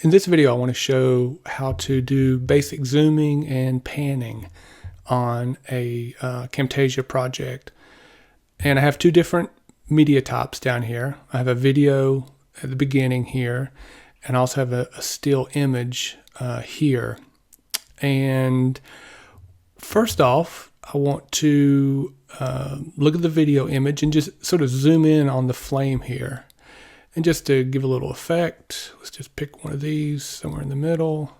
In this video, I want to show how to do basic zooming and panning on a Camtasia project. And I have two different media types down here. I have a video at the beginning here, and I also have a still image here. And first off, I want to look at the video image and just sort of zoom in on the flame here. And just to give a little effect, let's just pick one of these somewhere in the middle.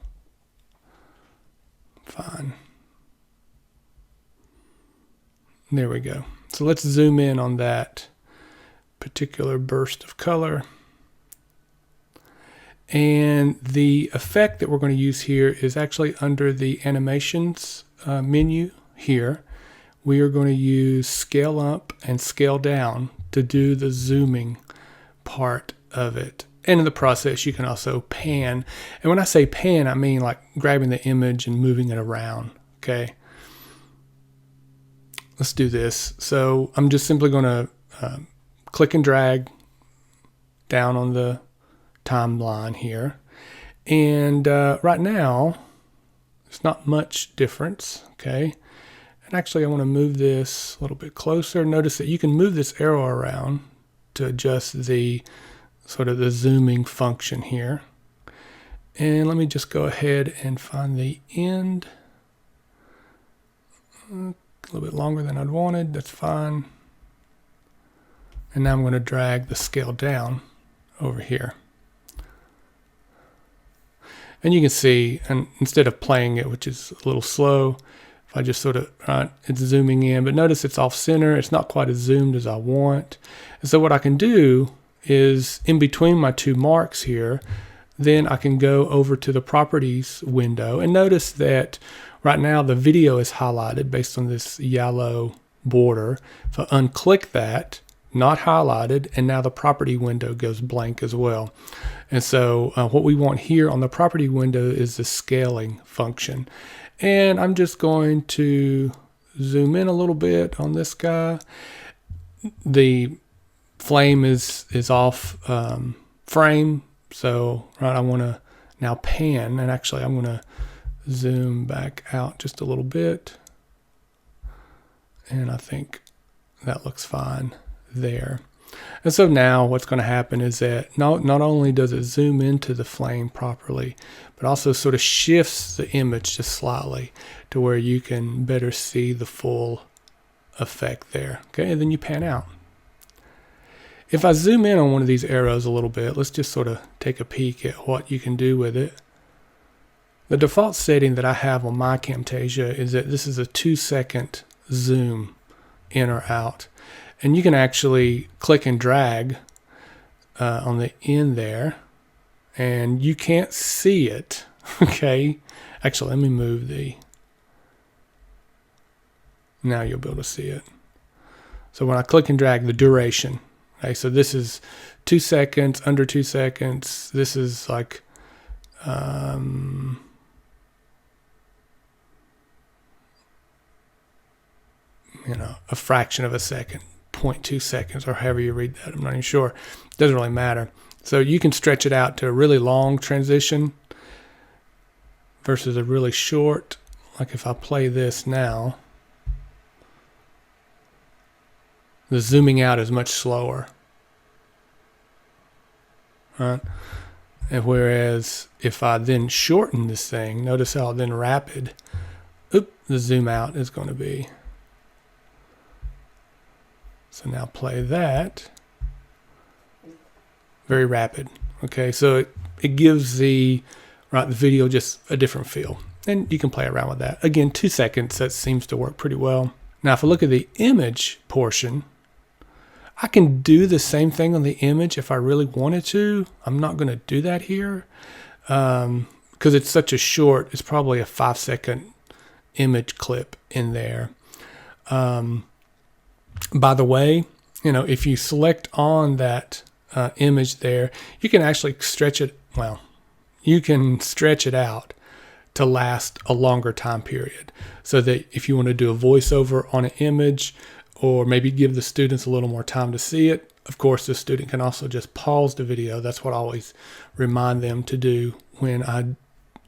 Fine. There we go. So let's zoom in on that particular burst of color. And the effect that we're going to use here is actually under the animations menu here. We are going to use scale up and scale down to do the zooming part of it. And in the process, you can also pan. And when I say pan, I mean like grabbing the image and moving it around. Okay. Let's do this. So I'm just simply going to click and drag down on the timeline here. And right now, there's not much difference. Okay. And actually, I want to move this a little bit closer. Notice that you can move this arrow around to adjust the sort of the zooming function here. And let me just go ahead and find the end. A little bit longer than I'd wanted, that's fine. And now I'm going to drag the scale down over here. And you can see, and instead of playing it, which is a little slow, if I just sort of, it's zooming in, but notice it's off center. It's not quite as zoomed as I want. And so what I can do is in between my two marks here, then I can go over to the properties window and notice that right now the video is highlighted based on this yellow border. If I unclick that, not highlighted, and now the property window goes blank as well. And so what we want here on the property window is the scaling function. And I'm just going to zoom in a little bit on this guy. The flame is off frame, so I want to now pan, and actually I'm going to zoom back out just a little bit, and I think that looks fine there. And so now what's going to happen is that not only does it zoom into the flame properly, but also sort of shifts the image just slightly to where you can better see the full effect there. Okay, and then you pan out. If I zoom in on one of these arrows a little bit, let's just sort of take a peek at what you can do with it. The default setting that I have on my Camtasia is that this is a 2-second zoom in or out. And you can actually click and drag on the end there, and you can't see it. Okay, actually, let me move now you'll be able to see it. So when I click and drag, the duration. Okay, so this is 2 seconds, under 2 seconds. This is like a fraction of a second. 0.2 seconds, or however you read that. I'm not even sure. It doesn't really matter. So you can stretch it out to a really long transition versus a really short. Like if I play this now, the zooming out is much slower. Right? And whereas if I then shorten this thing, notice how then rapid, the zoom out is going to be. So now play that. Very rapid. Okay, so it gives the video just a different feel. And you can play around with that. Again, 2 seconds, that seems to work pretty well. Now if I look at the image portion, I can do the same thing on the image if I really wanted to. I'm not going to do that here because it's such a short, it's probably a 5-second image clip in there. By the way, if you select on that image there, you can actually stretch it. Well, you can stretch it out to last a longer time period, so that if you want to do a voiceover on an image, or maybe give the students a little more time to see it, of course, the student can also just pause the video. That's what I always remind them to do when I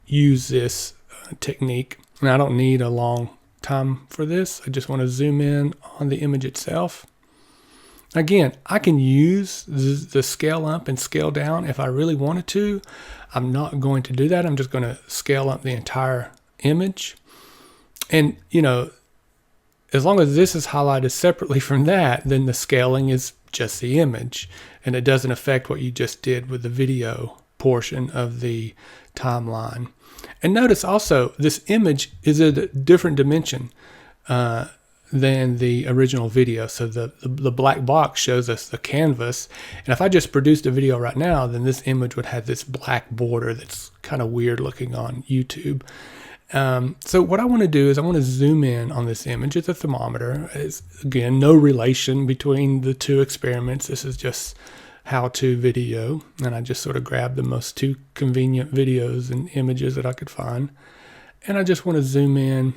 use this technique. And I don't need a long time for this. I just want to zoom in on the image itself. Again, I can use the scale up and scale down if I really wanted to. I'm not going to do that. I'm just going to scale up the entire image. And, you know, as long as this is highlighted separately from that, then the scaling is just the image, and it doesn't affect what you just did with the video portion of the timeline. And notice also, this image is a different dimension than the original video. So the black box shows us the canvas, and if I just produced a video right now, then this image would have this black border that's kind of weird looking on YouTube. So what I want to do is I want to zoom in on this image. It's a thermometer. It's, again, no relation between the two experiments. This is just how-to video, and I just sort of grabbed the most two convenient videos and images that I could find, and I just want to zoom in.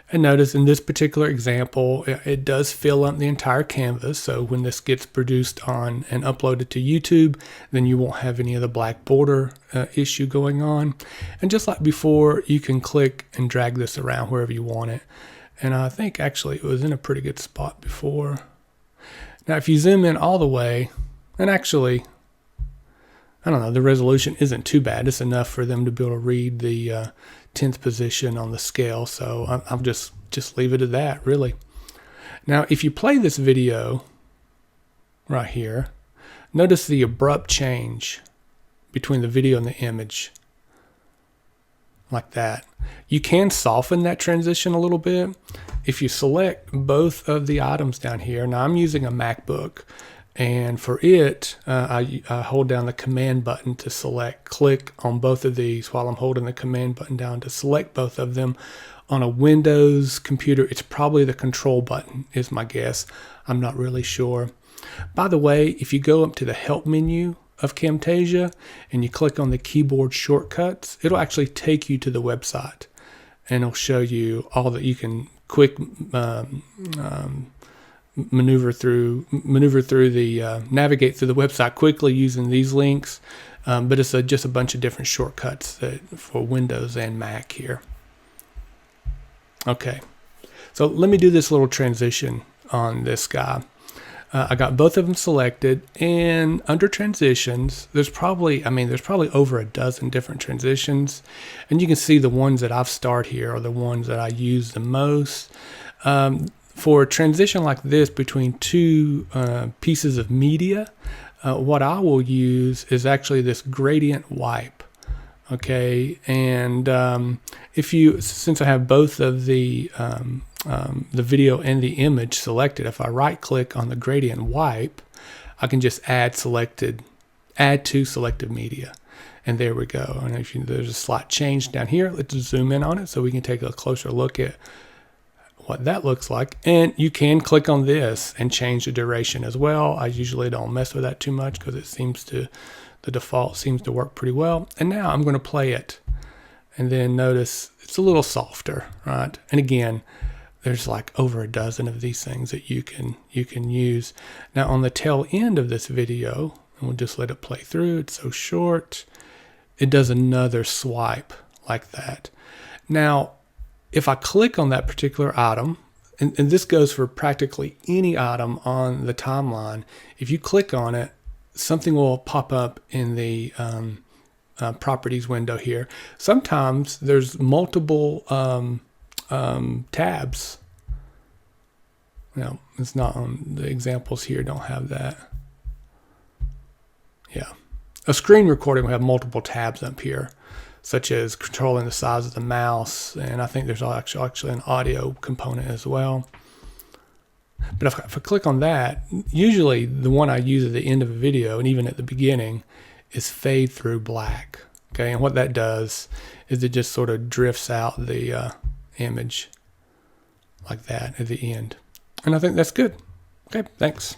And notice in this particular example, it does fill up the entire canvas. So when this gets produced on and uploaded to YouTube, then you won't have any of the black border issue going on. And just like before, you can click and drag this around wherever you want it. And I think actually it was in a pretty good spot before. Now, if you zoom in all the way, and actually, I don't know, the resolution isn't too bad. It's enough for them to be able to read the 10th position on the scale. So I'll just leave it at that, really. Now, if you play this video right here, notice the abrupt change between the video and the image, like that. You can soften that transition a little bit if you select both of the items down here. Now, I'm using a MacBook, and for it, I hold down the command button to select. Click on both of these while I'm holding the command button down to select both of them. On a Windows computer, it's probably the control button, is my guess. I'm not really sure. By the way, if you go up to the help menu of Camtasia and you click on the keyboard shortcuts, it'll actually take you to the website, and it'll show you all that you can quick navigate through the website quickly using these links, but it's just a bunch of different shortcuts for Windows and Mac here. Okay, so let me do this little transition on this guy. I got both of them selected, and under transitions, there's probably over a dozen different transitions, and you can see the ones that I've starred here are the ones that I use the most. For a transition like this between two pieces of media, what I will use is actually this gradient wipe. Okay, and since I have both of the video and the image selected, if I right click on the gradient wipe, I can just add to selected media. And there we go. And there's a slight change down here. Let's zoom in on it so we can take a closer look at what that looks like. And you can click on this and change the duration as well. I usually don't mess with that too much because the default seems to work pretty well. And now I'm going to play it, and then notice it's a little softer, right? And again, there's like over a dozen of these things that you can use. Now on the tail end of this video, and we'll just let it play through, it's so short, it does another swipe like that. Now, if I click on that particular item, and this goes for practically any item on the timeline, if you click on it, something will pop up in the properties window here. Sometimes there's multiple tabs. No, it's not on the examples here, don't have that. Yeah. A screen recording will have multiple tabs up here, such as controlling the size of the mouse, and I think there's actually an audio component as well. But if I click on that, usually the one I use at the end of a video and even at the beginning is fade through black. Okay, and what that does is it just sort of drifts out the image like that at the end. And I think that's good. Okay, thanks.